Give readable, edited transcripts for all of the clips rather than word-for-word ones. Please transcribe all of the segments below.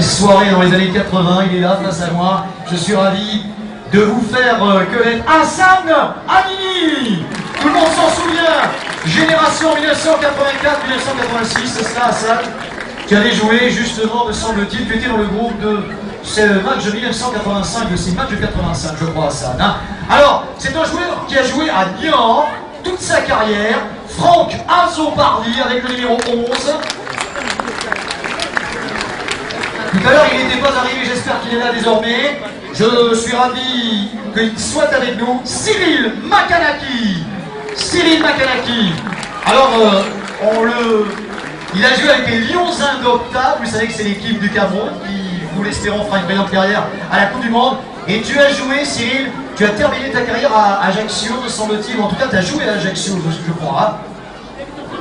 soirées dans les années 80, il est là face à moi. Je suis ravi de vous faire connaître Hassan Amini. Tout le monde s'en souvient. Génération 1984-1986, c'est ça Hassan. Tu avais joué justement, me semble-t-il, tu étais dans le groupe de ce match de 1985, de ces matchs de 85, je crois Hassan. Hein. Alors, c'est un joueur qui a joué à Niort toute sa carrière, Franck Azopardi avec le numéro 11. Tout à l'heure, il n'était pas arrivé, j'espère qu'il est là désormais. Je suis ravi qu'il soit avec nous, Cyril Makanaki. Cyril Makanaki. Alors, il a joué avec les Lions Indoptables. Vous savez que c'est l'équipe du Cameroun qui, vous l'espérons, fera une brillante carrière à la Coupe du Monde. Et tu as joué, Cyril, tu as terminé ta carrière à Ajaccio, me semble-t-il. En tout cas, tu as joué à Ajaccio, je crois.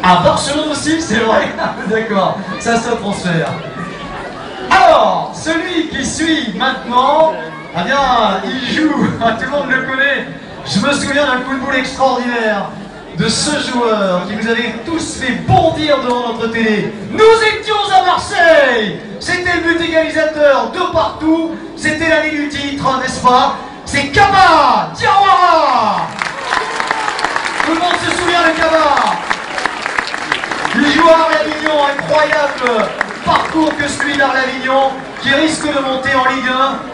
À Barcelone aussi, c'est vrai. D'accord, ça se transfère. Alors, celui qui suit maintenant, eh bien, il joue, tout le monde le connaît. Je me souviens d'un coup de boule extraordinaire de ce joueur qui nous avait tous fait bondir devant notre télé. Nous étions à Marseille. C'était le but égalisateur de partout. C'était l'année du titre, n'est-ce pas? C'est Kaba Diawara. Tout le monde se souvient de Kaba. Il joue à Avignon, incroyable parcours que celui d'Arles-Avignon, qui risque de monter en Ligue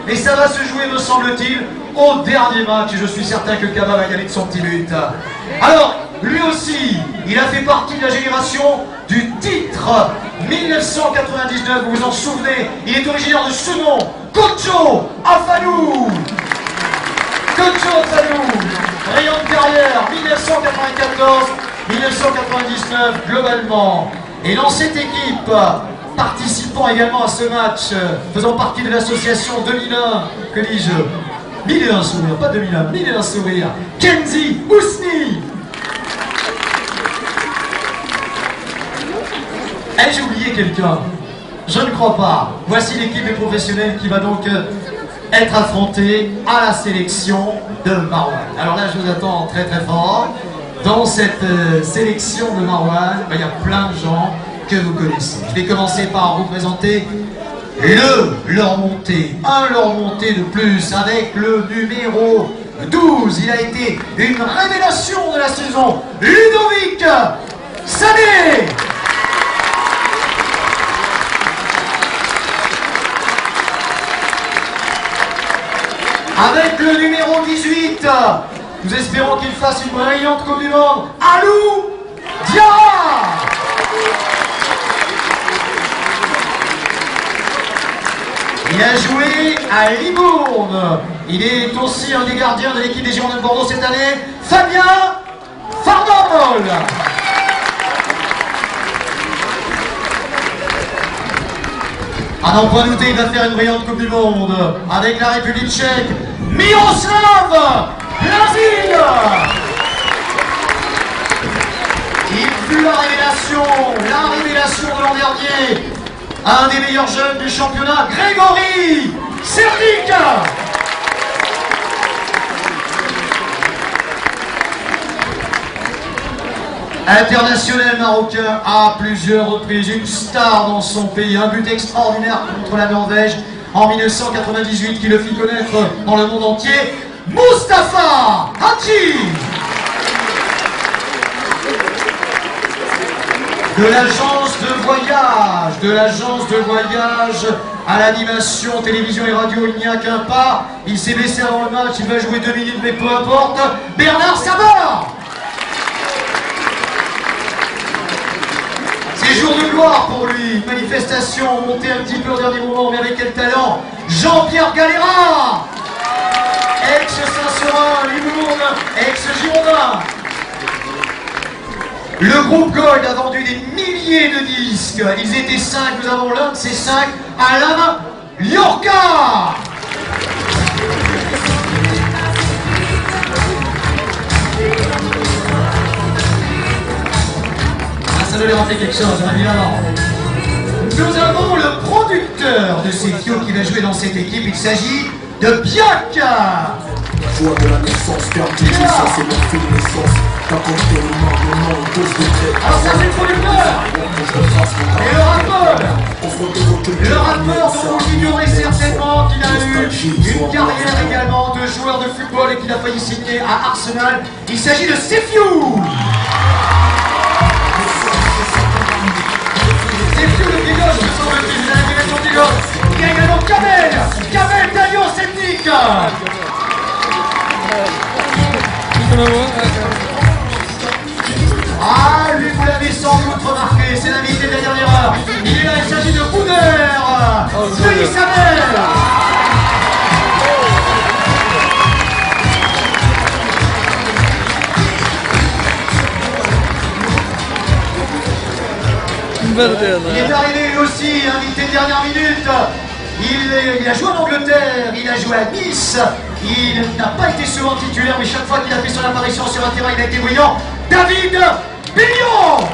1, et ça va se jouer, me semble-t-il, au dernier match, et je suis certain que Kaba va gagner de son petit but. Alors, lui aussi, il a fait partie de la génération du titre 1999, vous vous en souvenez, il est originaire de ce nom, Kocho Afanou. Kocho Afanou, rayon de carrière, 1994-1999, globalement. Et dans cette équipe, participant également à ce match, faisant partie de l'association 2001, que dis-je, 1001 sourires, pas 2001, 1001 sourires, Kenzi Ousni. Ai-je oublié quelqu'un? Je ne crois pas. Voici l'équipe des professionnels qui va donc être affrontée à la sélection de Marouane. Alors là, je vous attends très très fort. Dans cette sélection de Marouane, il y a plein de gens que vous connaissez. Je vais commencer par vous présenter leur montée. Leur montée de plus avec le numéro 12. Il a été une révélation de la saison. Ludovic Sané. Avec le numéro 18, nous espérons qu'il fasse une brillante Coupe du Monde. Alou Diarra. Il a joué à Libourne. Il est aussi un des gardiens de l'équipe des Girondins de Bordeaux cette année, Fabien Fardol. À n'en point douter, il va faire une brillante Coupe du Monde avec la République tchèque, Miroslav Lazil. Il fut la révélation de l'an dernier. Un des meilleurs jeunes du championnat, Grégory Serdic. International marocain à plusieurs reprises, une star dans son pays, un but extraordinaire contre la Norvège en 1998 qui le fit connaître dans le monde entier, Moustapha Hadji. De l'agence de voyage à l'animation, télévision et radio, il n'y a qu'un pas. Il s'est blessé avant le match, il va jouer 2 minutes, mais peu importe. Bernard Sabat. C'est jour de gloire pour lui, une manifestation montée un petit peu au dernier moment, mais avec quel talent. Jean-Pierre Galera, ex-Saint-Seurin, Libourne, ex-Girondin. Le groupe Gold a vendu des milliers de disques. Ils étaient 5, nous avons l'un de ces 5, Alain Liorca. Ça devait rentrer quelque chose, évidemment. Nous avons le producteur de ces duos qui va jouer dans cette équipe. Il s'agit de Biak. Joie de la naissance, perdu, naissance et leur fille naissance. Alors ça c'est le producteur. Et le rappeur dont vous père également de joueur de football et qu'il a failli signer à Arsenal. Il s'agit de Sefiu. Sefiu le pied gauche, me semble-t-il, c'est la direction du gauche. Il y a également Kamel d'Alliance Ethnique. Ah, lui, vous l'avez sans doute remarqué, c'est l'invité de la dernière heure. Il est là, il s'agit de Bouder, Denis Samuel. Il est arrivé lui aussi, invité de dernière minute. Il a joué en Angleterre, il a joué à Nice. Il n'a pas été souvent titulaire, mais chaque fois qu'il a fait son apparition sur un terrain, il a été brillant. David Billon.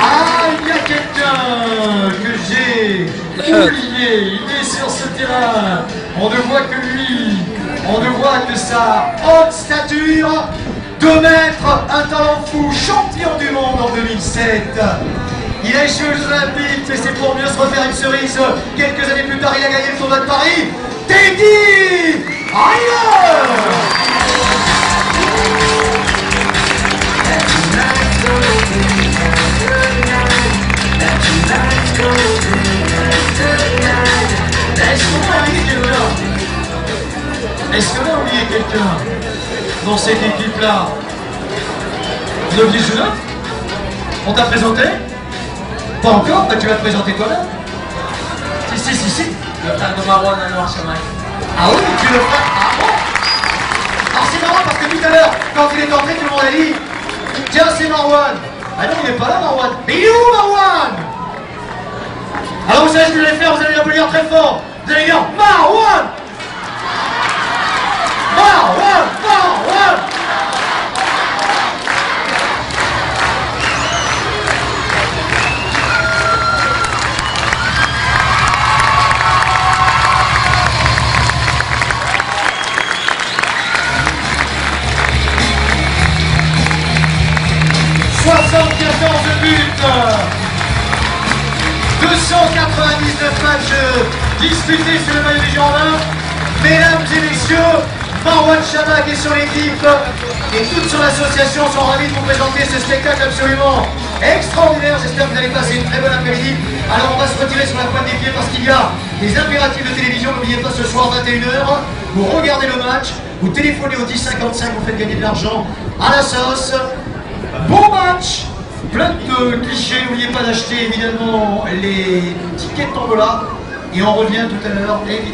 Ah, il y a quelqu'un que j'ai oublié. Il est sur ce terrain. On ne voit que lui. On ne voit que sa haute stature. 2 mètres, un talent fou, champion du monde en 2007. Il a échoué aux Jeux Olympiques, mais c'est pour mieux se refaire une cerise. Quelques années plus tard, il a gagné le tournoi de Paris. Teddy Riner. Est-ce qu'on a oublié quelqu'un dans cette équipe-là? Novier Junot? On t'a présenté? Pas encore? Bah tu vas te présenter toi-même. Si. Le frère de Marwan à Noir Chamaï. Ah oui, tu le feras? Ah bon? Alors c'est marrant parce que tout à l'heure, quand il est entré, tout le monde a dit tiens, c'est Marwan. Ah non, il n'est pas là, Marwan. Mais il est où, Marwan? Alors vous savez ce que vous allez faire? Vous allez l'applaudir très fort. Vous allez dire Marwan! Marwan! 74 buts, 299 matchs disputés sur le maillot des Girondins. Mesdames et messieurs, Marwan Chamakh est sur l'équipe et toute son association sont ravis de vous présenter ce spectacle absolument extraordinaire. J'espère que vous allez passer une très bonne après-midi. Alors on va se retirer sur la pointe des pieds parce qu'il y a des impératifs de télévision. N'oubliez pas ce soir 21h, vous regardez le match, vous téléphonez au 1055, vous faites gagner de l'argent à la sauce. Bon match, plein de clichés, n'oubliez pas d'acheter évidemment les tickets de tombola et on revient tout à l'heure évidemment.